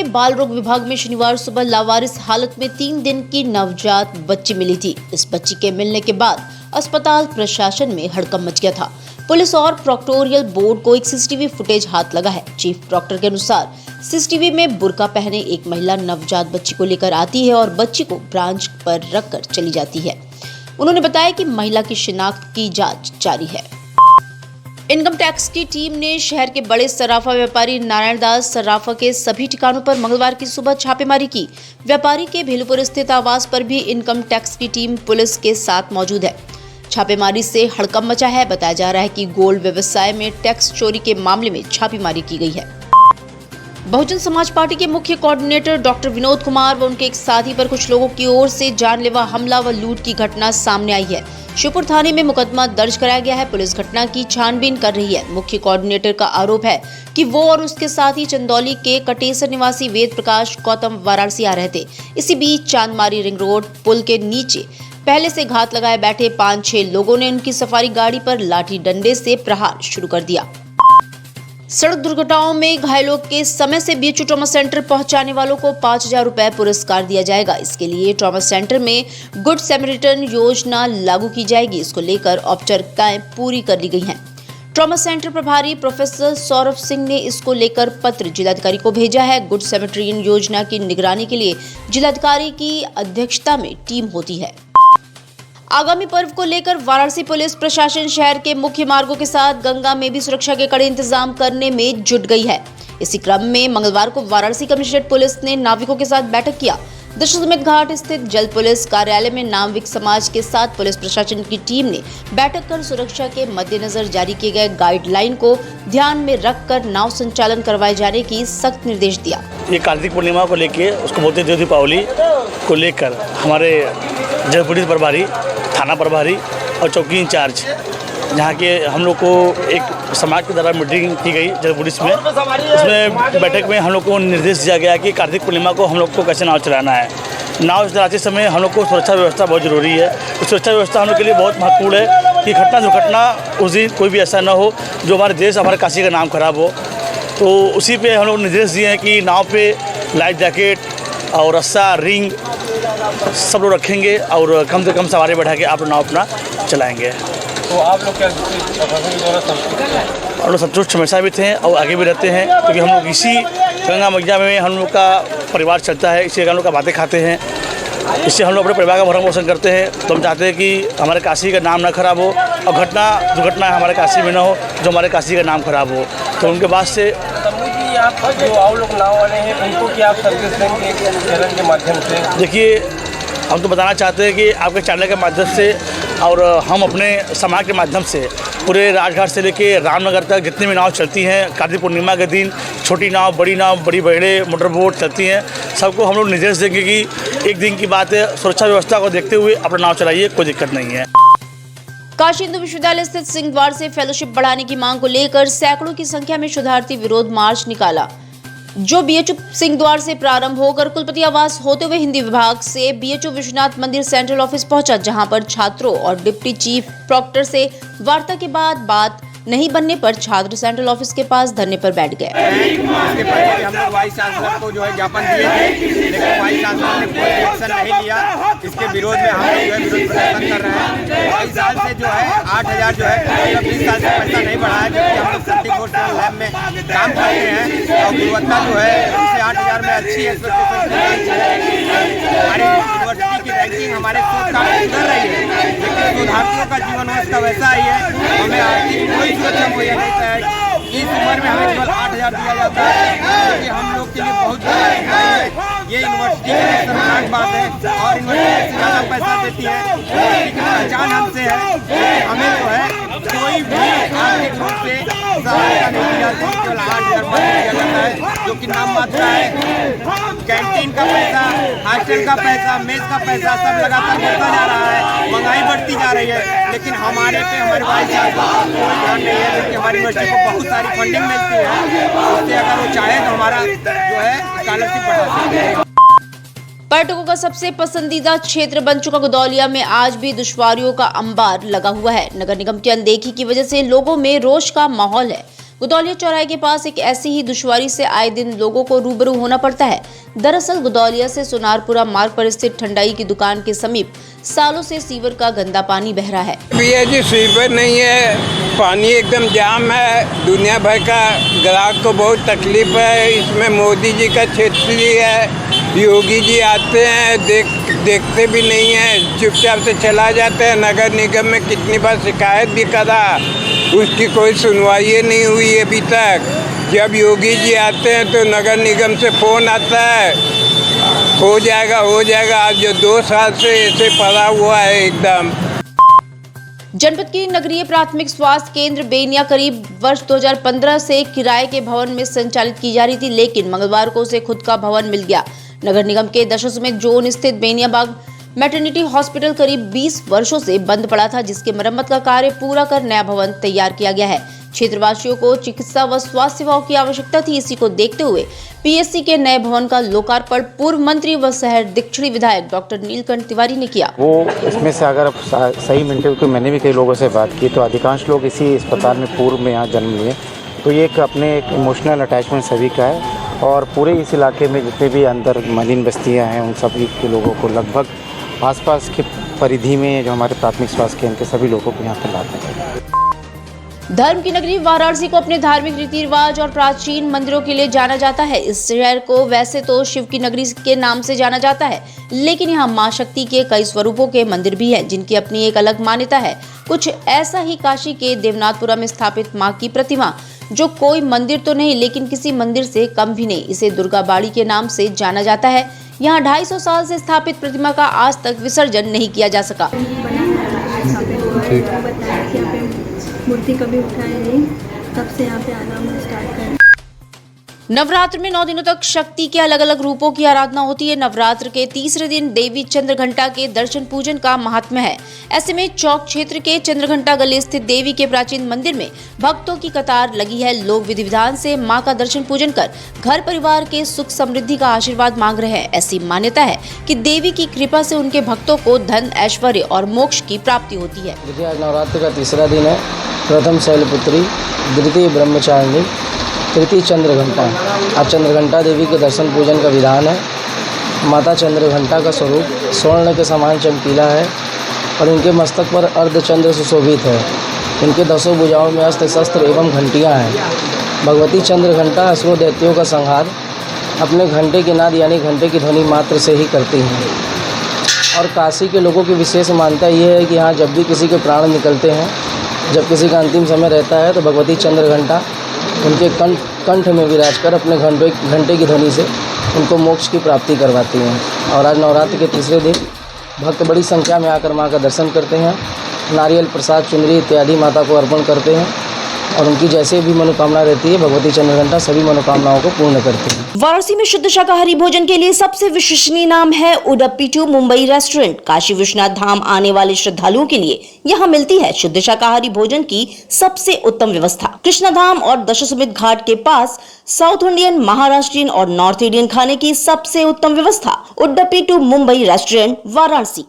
के बाल रोग विभाग में शनिवार सुबह लावारिस हालत में 3 दिन की नवजात बच्ची मिली थी। इस बच्ची के मिलने के बाद अस्पताल प्रशासन में हड़कंप मच गया था। पुलिस और प्रोक्टोरियल बोर्ड को एक सीसीटीवी फुटेज हाथ लगा है। चीफ प्रोक्टर के अनुसार सीसीटीवी में बुर्का पहने एक महिला नवजात बच्ची को लेकर आती है और बच्ची को ब्रांच पर रखकर चली जाती है। उन्होंने बताया कि महिला की शिनाख्त की जांच जारी है। इनकम टैक्स की टीम ने शहर के बड़े सराफा व्यापारी नारायण दास सराफा के सभी ठिकानों पर मंगलवार की सुबह छापेमारी की। व्यापारी के भेलूपुर स्थित आवास पर भी इनकम टैक्स की टीम पुलिस के साथ मौजूद है। छापेमारी से हड़कंप मचा है। बताया जा रहा है कि गोल्ड व्यवसाय में टैक्स चोरी के मामले में छापेमारी की गई है। बहुजन समाज पार्टी के मुख्य कोऑर्डिनेटर डॉक्टर विनोद कुमार व उनके एक साथी पर कुछ लोगों की ओर से जानलेवा हमला व लूट की घटना सामने आई है। शिवपुर थाने में मुकदमा दर्ज कराया गया है। पुलिस घटना की छानबीन कर रही है। मुख्य कोऑर्डिनेटर का आरोप है कि वो और उसके साथी चंदौली के कटेसर निवासी वेद प्रकाश गौतम वाराणसी आ रहे थे। इसी बीच चांदमारी रिंग रोड पुल के नीचे पहले से घात लगाए बैठे 5-6 लोगों ने उनकी सफारी गाड़ी पर लाठी डंडे से प्रहार शुरू कर दिया। सड़क दुर्घटनाओं में घायलों के समय से बीएचयू ट्रॉमा सेंटर पहुंचाने वालों को 5,000 रुपए पुरस्कार दिया जाएगा। इसके लिए ट्रॉमा सेंटर में गुड सैमरिटन योजना लागू की जाएगी। इसको लेकर औपचारिकताएं पूरी कर ली गई हैं। ट्रॉमा सेंटर प्रभारी प्रोफेसर सौरभ सिंह ने इसको लेकर पत्र जिलाधिकारी को भेजा है। गुड सैमरिटन योजना की निगरानी के लिए जिलाधिकारी की अध्यक्षता में टीम होती है। आगामी पर्व को लेकर वाराणसी पुलिस प्रशासन शहर के मुख्य मार्गों के साथ गंगा में भी सुरक्षा के कड़े इंतजाम करने में जुट गई है। इसी क्रम में मंगलवार को वाराणसी कमिश्नरेट पुलिस ने नाविकों के साथ बैठक किया। दशाश्वमेध घाट स्थित जल पुलिस कार्यालय में नाविक समाज के साथ पुलिस प्रशासन की टीम ने बैठक कर सुरक्षा के मद्देनजर जारी किए गए गाइडलाइन को ध्यान में रखकर नाव संचालन करवाए जाने की सख्त निर्देश दिया। ये कार्तिक पूर्णिमा को लेके उसको बोलते हैं दीपावली को लेकर हमारे जल पुलिस प्रभारी, थाना प्रभारी और चौकी इंचार्ज, जहाँ के हम लोग को एक समाज के द्वारा मीटिंग की गई जल पुलिस में। उसमें बैठक में हम लोग को निर्देश दिया गया कि कार्तिक पूर्णिमा को हम लोग को कैसे नाव चलाना है। नाव चलाते समय हम लोग को सुरक्षा व्यवस्था बहुत ज़रूरी है। तो सुरक्षा व्यवस्था हम लोग के लिए बहुत महत्वपूर्ण है कि घटना दुर्घटना उस दिन कोई भी ऐसा ना हो जो हमारे देश हमारे काशी का नाम खराब हो। तो उसी पे हम लोग निर्देश दिए हैं कि नाव पे लाइफ जैकेट और रस्सा रिंग सब लोग रखेंगे और कम से कम सवारी बैठा के आप लोग नाव अपना चलाएंगे। तो आप लोग क्या हम लोग संतुष्ट हमेशा भी थे और आगे भी रहते हैं, क्योंकि हम लोग इसी गंगा मैया में हम लोग का परिवार चलता है। इसी हम लोग का बातें खाते हैं। इससे हम लोग अपने परिवार का भरण पोषण करते हैं। तो हम चाहते हैं कि हमारे काशी का नाम ना खराब हो और घटना दुर्घटना हमारे काशी में ना हो जो हमारे काशी का नाम खराब हो। तो उनके बाद से आप जो आओ लोग नाव वाले हैं उनको क्या आप सर्विस देंगे चैनल के माध्यम से? देखिए, हम तो बताना चाहते हैं कि आपके चैनल के माध्यम से और हम अपने समाज के माध्यम से पूरे राजघाट से लेके रामनगर तक जितनी भी नाव चलती हैं कार्तिक पूर्णिमा के दिन, छोटी नाव, बड़ी बड़े मोटर बोट चलती हैं, सबको हम लोग निर्देश देंगे कि एक दिन की बात है, सुरक्षा व्यवस्था को देखते हुए अपना नाव चलाइए, कोई दिक्कत नहीं है। काशी हिंदू विश्वविद्यालय स्थित सिंह द्वार से फेलोशिप बढ़ाने की मांग को लेकर सैकड़ों की संख्या में शोधार्थी विरोध मार्च निकाला, जो बीएचयू सिंह द्वार से प्रारंभ होकर कुलपति आवास होते हुए हिंदी विभाग से बीएचयू विश्वनाथ मंदिर सेंट्रल ऑफिस पहुंचा, जहां पर छात्रों और डिप्टी चीफ प्रोक्टर से वार्ता के बाद बात नहीं बनने पर छात्र सेंट्रल ऑफिस के पास धरने पर बैठ गए। इसके पहले हम लोग वाइस चांसलर को जो है ज्ञापन दिए थे, लेकिन वाइस चांसलर ने कोई एक्शन नहीं लिया। इसके विरोध में हम लोग जो है विरोध प्रदर्शन कर रहे हैं। 22 साल से जो है 8,000 जो है 20 साल से पैसा नहीं बढ़ा है, जबकि हम लोग 34 लैब में काम करते हैं और गुणवत्ता जो है उससे 8,000 में अच्छी एक्सपेक्टेशन हमारी यूनिवर्सिटी की रैंकिंग हमारे शोध काम सुधर रही है, लेकिन शोधार्थियों का जीवन अवस्था वैसा ही है। हमें आर्थिक कोई सुरक्षा मुहैया नहीं है। इस उम्र में हमें केवल 8,000 दिया जाता है, क्योंकि हम लोग के लिए बहुत बड़ा ये यूनिवर्सिटी के लिए शर्मनाक बात है। और यूनिवर्सिटी से ज़्यादा पैसा देती है, यूनिवर्सिटी की पहचान हमसे है। हमें जो है कोई भी आर्थिक रूप से सहायता नहीं दी जाती, केवल 8,000 दिया जाता है, जो कि नाम मात्र है। कैंटीन का पैसा, हॉस्टल का पैसा, मेस का पैसा सब लगातार बढ़ता जा रहा है, महंगाई बढ़ती जा रही है, लेकिन हमारे पे हमारे वाइस चांसलर कोई ध्यान नहीं है, जबकि हमारी यूनिवर्सिटी को बहुत सारी फंडिंग मिलती है। उससे अगर वो चाहे तो हमारा जो है स्कॉलरशिप बढ़ा सकते हैं। पर्यटकों का सबसे पसंदीदा क्षेत्र बन चुका गदौलिया में आज भी दुश्वारियों का अंबार लगा हुआ है। नगर निगम की अनदेखी की वजह से लोगों में रोष का माहौल है। गुदौलिया चौराहे के पास एक ऐसी ही दुश्वारी से आए दिन लोगों को रूबरू होना पड़ता है। दरअसल गुदौलिया से सोनारपुरा मार्ग पर स्थित ठंडाई की दुकान के समीप सालों से सीवर का गंदा पानी बह रहा है। भैया जी सीवर नहीं है, पानी एकदम जाम है, दुनिया भर का ग्राहक को बहुत तकलीफ है। इसमें मोदी जी का क्षेत्रीय है, योगी जी आते हैं देखते भी नहीं है, चुपचाप से चला जाते हैं। नगर निगम में कितनी बार शिकायत भी करा, उसकी कोई सुनवाई नहीं हुई अभी तक। जब योगी जी आते हैं तो नगर निगम से फ़ोन आता है, हो जाएगा। आज जो 2 साल से ऐसे पड़ा हुआ है एकदम। जनपद की नगरीय प्राथमिक स्वास्थ्य केंद्र बेनिया करीब वर्ष 2015 से किराए के भवन में संचालित की जा रही थी, लेकिन मंगलवार को उसे खुद का भवन मिल गया। नगर निगम के दशरथ जोन स्थित बेनिया बाग मैटरनिटी हॉस्पिटल करीब 20 वर्षों से बंद पड़ा था, जिसके मरम्मत का कार्य पूरा कर नया भवन तैयार किया गया है। क्षेत्रवासियों को चिकित्सा व स्वास्थ्य सेवाओं की आवश्यकता थी। इसी को देखते हुए पीएससी के नए भवन का लोकार्पण पूर्व मंत्री व शहर दक्षिणी विधायक डॉक्टर नीलकंठ तिवारी ने किया। वो इसमें से अगर सही मिनटे तो मैंने भी कई लोगों से बात की तो अधिकांश लोग इसी अस्पताल में पूर्व में यहाँ जन्म लिए, तो ये एक इमोशनल अटैचमेंट सभी का है। और पूरे इस इलाके में जितने भी अंदर मलिन बस्तियाँ हैं उन सभी के लोगों को लगभग आसपास के परिधि में जो हमारे प्राथमिक स्वास्थ्य केंद्र के सभी लोगों को यहाँ पर लाभ मिलेगा। धर्म की नगरी वाराणसी को अपने धार्मिक रीति रिवाज और प्राचीन मंदिरों के लिए जाना जाता है। इस शहर को वैसे तो शिव की नगरी के नाम से जाना जाता है, लेकिन यहाँ मां शक्ति के कई स्वरूपों के मंदिर भी हैं, जिनकी अपनी एक अलग मान्यता है। कुछ ऐसा ही काशी के देवनाथपुरा में स्थापित मां की प्रतिमा, जो कोई मंदिर तो नहीं लेकिन किसी मंदिर से कम भी नहीं। इसे दुर्गा बाड़ी के नाम से जाना जाता है। यहाँ 250 साल से स्थापित प्रतिमा का आज तक विसर्जन नहीं किया जा सका। मूर्ति कभी उठाए नहीं, तब से यहाँ पे आना स्टार्ट करें। नवरात्र में 9 दिनों तक शक्ति के अलग अलग रूपों की आराधना होती है। नवरात्र के तीसरे दिन देवी चंद्रघंटा के दर्शन पूजन का महात्म्य है। ऐसे में चौक क्षेत्र के चंद्रघंटा गली स्थित देवी के प्राचीन मंदिर में भक्तों की कतार लगी है। लोग विधि विधान से मां का दर्शन पूजन कर घर परिवार के सुख समृद्धि का आशीर्वाद मांग रहे हैं। ऐसी मान्यता है कि देवी की कृपा से उनके भक्तों को धन, ऐश्वर्य और मोक्ष की प्राप्ति होती है। आज नवरात्र का तीसरा दिन है। प्रथम शैलपुत्री, द्वितीय ब्रह्मचारिणी, तृतीय चंद्रघंटा। आज चंद्रघंटा देवी के दर्शन पूजन का विधान है। माता चंद्रघंटा का स्वरूप स्वर्ण के समान चमकीला है और इनके मस्तक पर अर्धचंद्र सुशोभित है। इनके 10 भुजाओं में अस्त्र शस्त्र एवं घंटियाँ हैं। भगवती चंद्रघंटा असुर दैत्यों का संहार अपने घंटे के नाद यानी घंटे की ध्वनि मात्र से ही करती हैं। और काशी के लोगों की विशेष मान्यता ये है कि यहाँ जब भी किसी के प्राण निकलते हैं, जब किसी का अंतिम समय रहता है, तो भगवती चंद्रघंटा उनके कंठ में विराज कर अपने घंटे की ध्वनि से उनको मोक्ष की प्राप्ति करवाती हैं। और आज नवरात्र के तीसरे दिन भक्त बड़ी संख्या में आकर मां का दर्शन करते हैं, नारियल, प्रसाद, चुनरी इत्यादि माता को अर्पण करते हैं और उनकी जैसे भी मनोकामना रहती है भगवती चंद्रघंटा सभी मनोकामनाओं को पूर्ण करती है। वाराणसी में शुद्ध शाकाहारी भोजन के लिए सबसे विश्वसनीय नाम है उडुपी टू मुंबई रेस्टोरेंट। काशी विश्वनाथ धाम आने वाले श्रद्धालुओं के लिए यहाँ मिलती है शुद्ध शाकाहारी भोजन की सबसे उत्तम व्यवस्था। कृष्णा धाम और दशाश्वमेध घाट के पास साउथ इंडियन, महाराष्ट्रियन और नॉर्थ इंडियन खाने की सबसे उत्तम व्यवस्था। Udupi to Mumbai restaurant, Varanasi.